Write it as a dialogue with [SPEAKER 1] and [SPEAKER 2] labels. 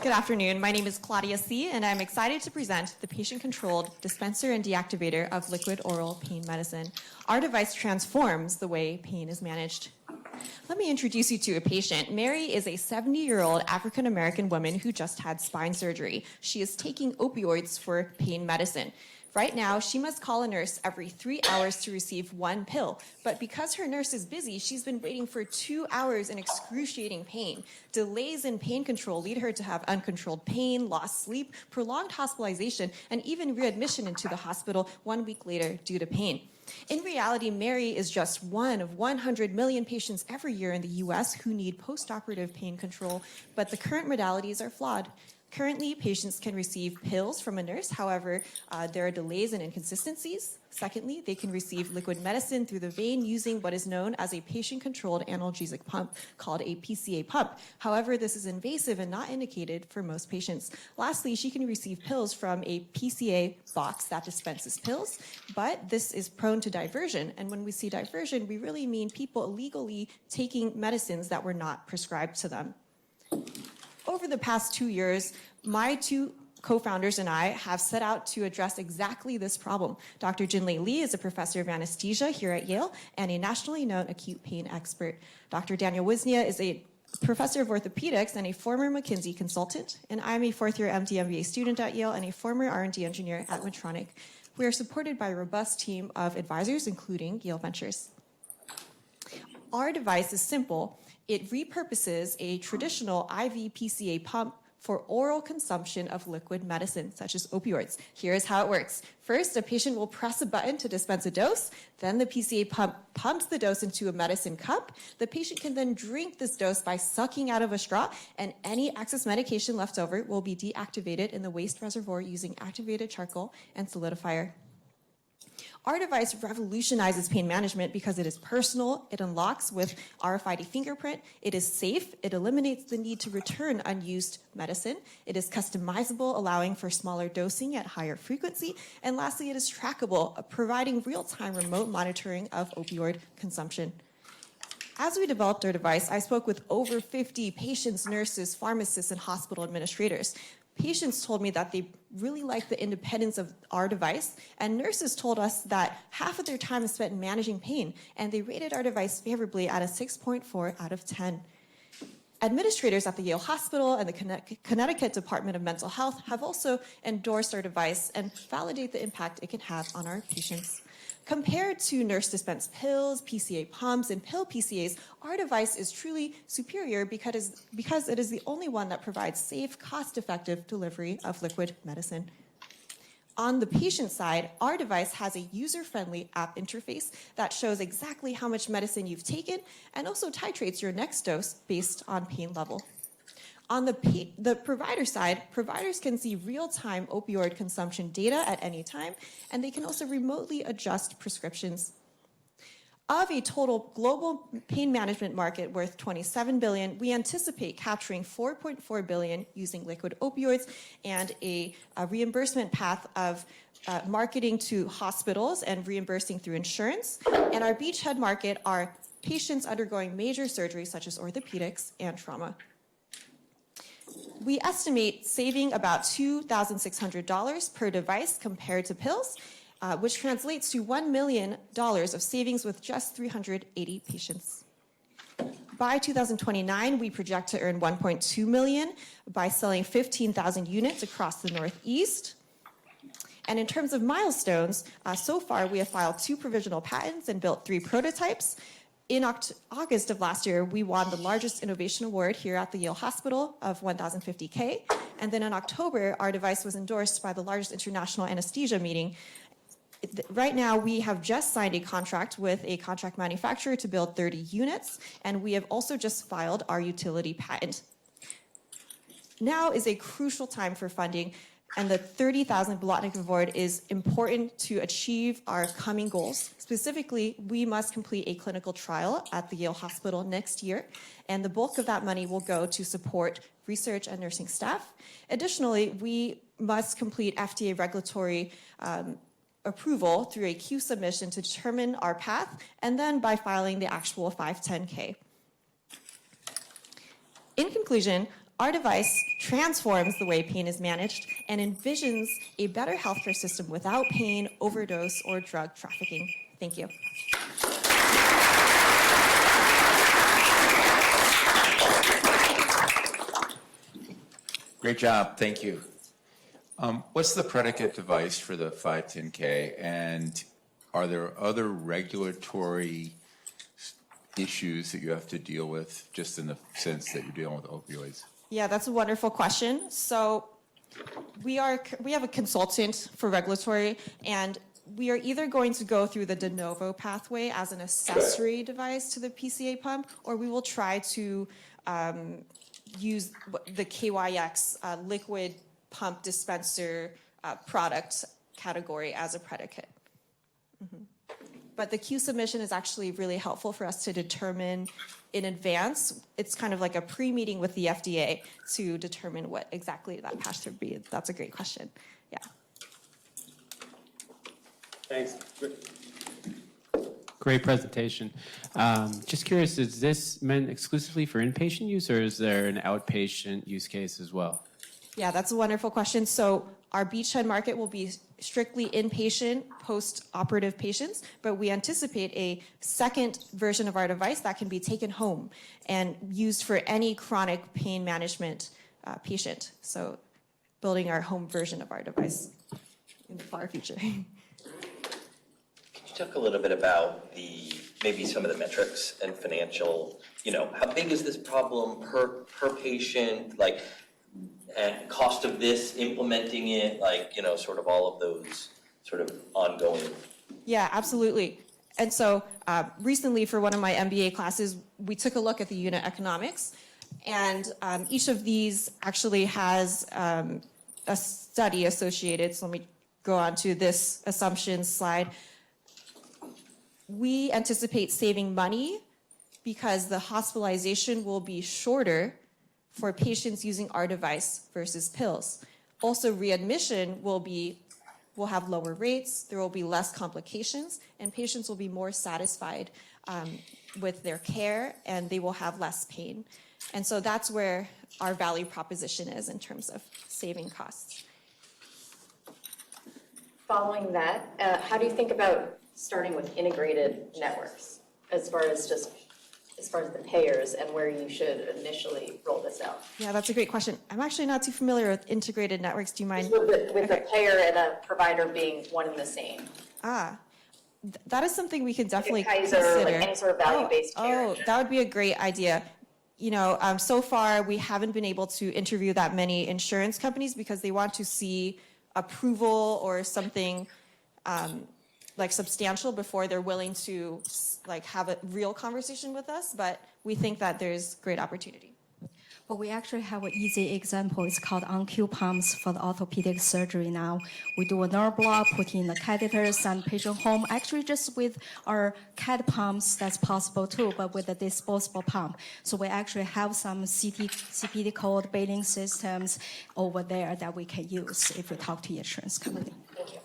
[SPEAKER 1] Good afternoon. My name is Claudia C., and I'm excited to present the patient-controlled dispenser and deactivator of liquid oral pain medicine. Our device transforms the way pain is managed. Let me introduce you to a patient. Mary is a 70-year-old African-American woman who just had spine surgery. She is taking opioids for pain medicine. Right now, she must call a nurse every 3 hours to receive one pill. But because her nurse is busy, she's been waiting for 2 hours in excruciating pain. Delays in pain control lead her to have uncontrolled pain, lost sleep, prolonged hospitalization, and even readmission into the hospital 1 week later due to pain. In reality, Mary is just one of 100 million patients every year in the US who need postoperative pain control, but the current modalities are flawed. Currently, patients can receive pills from a nurse. However, there are delays and inconsistencies. Secondly, they can receive liquid medicine through the vein using what is known as a patient-controlled analgesic pump called a PCA pump. However, this is invasive and not indicated for most patients. Lastly, she can receive pills from a PCA box that dispenses pills, but this is prone to diversion. And when we see diversion, we really mean people illegally taking medicines that were not prescribed to them. Over the past 2 years, my two co-founders and I have set out to address exactly this problem. Dr. Jinlei Lee is a professor of anesthesia here at Yale and a nationally known acute pain expert. Dr. Daniel Wisnia is a professor of orthopedics and a former McKinsey consultant, and I'm a fourth-year MD MBA student at Yale and a former R&D engineer at Medtronic. We are supported by a robust team of advisors, including Yale Ventures. Our device is simple. It repurposes a traditional IV PCA pump for oral consumption of liquid medicine, such as opioids. Here's how it works. First, a patient will press a button to dispense a dose. Then the PCA pump pumps the dose into a medicine cup. The patient can then drink this dose by sucking out of a straw, and any excess medication left over will be deactivated in the waste reservoir using activated charcoal and solidifier. Our device revolutionizes pain management because it is personal, it unlocks with RFID fingerprint, it is safe, it eliminates the need to return unused medicine, it is customizable, allowing for smaller dosing at higher frequency, and lastly, it is trackable, providing real-time remote monitoring of opioid consumption. As we developed our device, I spoke with over 50 patients, nurses, pharmacists, and hospital administrators. Patients told me that they really like the independence of our device, and nurses told us that half of their time is spent managing pain, and they rated our device favorably at a 6.4 out of 10. Administrators at the Yale Hospital and the Connecticut Department of Mental Health have also endorsed our device and validate the impact it can have on our patients. Compared to nurse-dispensed pills, PCA pumps, and pill PCAs, our device is truly superior because it is the only one that provides safe, cost-effective delivery of liquid medicine. On the patient side, our device has a user-friendly app interface that shows exactly how much medicine you've taken and also titrates your next dose based on pain level. On the provider side, providers can see real-time opioid consumption data at any time, and they can also remotely adjust prescriptions. Of a total global pain management market worth $27 billion, we anticipate capturing $4.4 billion using liquid opioids and a reimbursement path of marketing to hospitals and reimbursing through insurance. And our beachhead market are patients undergoing major surgeries such as orthopedics and trauma. We estimate saving about $2,600 per device compared to pills, which translates to $1 million of savings with just 380 patients. By 2029, we project to earn $1.2 million by selling 15,000 units across the Northeast. And in terms of milestones, so far we have filed 2 provisional patents and built 3 prototypes. In August of last year, we won the largest innovation award here at the Yale Hospital of $1,050K. And then in October, our device was endorsed by the largest international anesthesia meeting. Right now, we have just signed a contract with a contract manufacturer to build 30 units, and we have also just filed our utility patent. Now is a crucial time for funding, and the 30,000 Bolotnik Award is important to achieve our coming goals. Specifically, we must complete a clinical trial at the Yale Hospital next year, and the bulk of that money will go to support research and nursing staff. Additionally, we must complete FDA regulatory approval through a Q submission to determine our path, and then by filing the actual 510K. In conclusion, Our device transforms the way pain is managed and envisions a better healthcare system without pain, overdose, or drug trafficking. Thank you.
[SPEAKER 2] Great job, thank you. What's the predicate device for the 510K, and are there other regulatory issues that you have to deal with, just in the sense that you're dealing with opioids?
[SPEAKER 1] Yeah, that's a wonderful question. So we have a consultant for regulatory, and we are either going to go through the de novo pathway as an accessory device to the PCA pump, or we will try to use the KYX liquid pump dispenser product category as a predicate. Mm-hmm. But the Q submission is actually really helpful for us to determine in advance. It's kind of like a pre-meeting with the FDA to determine what exactly that path should be. That's a great question. Yeah.
[SPEAKER 3] Thanks.
[SPEAKER 4] Great presentation. Just curious, is this meant exclusively for inpatient use, or is there an outpatient use case as well?
[SPEAKER 1] Yeah, that's a wonderful question. So our beachhead market will be strictly inpatient, post-operative patients, but we anticipate a second version of our device that can be taken home and used for any chronic pain management patient. So building our home version of our device in the far future.
[SPEAKER 5] Could you talk a little bit about maybe some of the metrics and financial, how big is this problem per patient, and cost of this, implementing it, sort of all of those sort of ongoing.
[SPEAKER 1] Yeah, absolutely. And so recently for one of my MBA classes, we took a look at the unit economics, and each of these actually has a study associated. So let me go on to this assumption slide. We anticipate saving money because the hospitalization will be shorter for patients using our device versus pills. Also, readmission will have lower rates, there will be less complications, and patients will be more satisfied with their care, and they will have less pain. And so that's where our value proposition is in terms of saving costs.
[SPEAKER 6] Following that, how do you think about starting with integrated networks as far as the payers and where you should initially roll this out?
[SPEAKER 1] Yeah, that's a great question. I'm actually not too familiar with integrated networks. Do you mind?
[SPEAKER 6] With the payer and a provider being one and the same.
[SPEAKER 1] That is something we can definitely
[SPEAKER 6] Kaiser,
[SPEAKER 1] consider.
[SPEAKER 6] like any sort of value-based care.
[SPEAKER 1] Oh, that would be a great idea. So far we haven't been able to interview that many insurance companies because they want to see approval or something substantial before they're willing to have a real conversation with us, but we think that there's great opportunity.
[SPEAKER 7] Well, we actually have an easy example. It's called on-cue pumps for the orthopedic surgery now. We do a nerve block, put in the catheters, send patient home. Actually, just with our CAT pumps, that's possible too, but with a disposable pump. So we actually have some CPT code billing systems over there that we can use if we talk to the insurance company.
[SPEAKER 6] Thank you.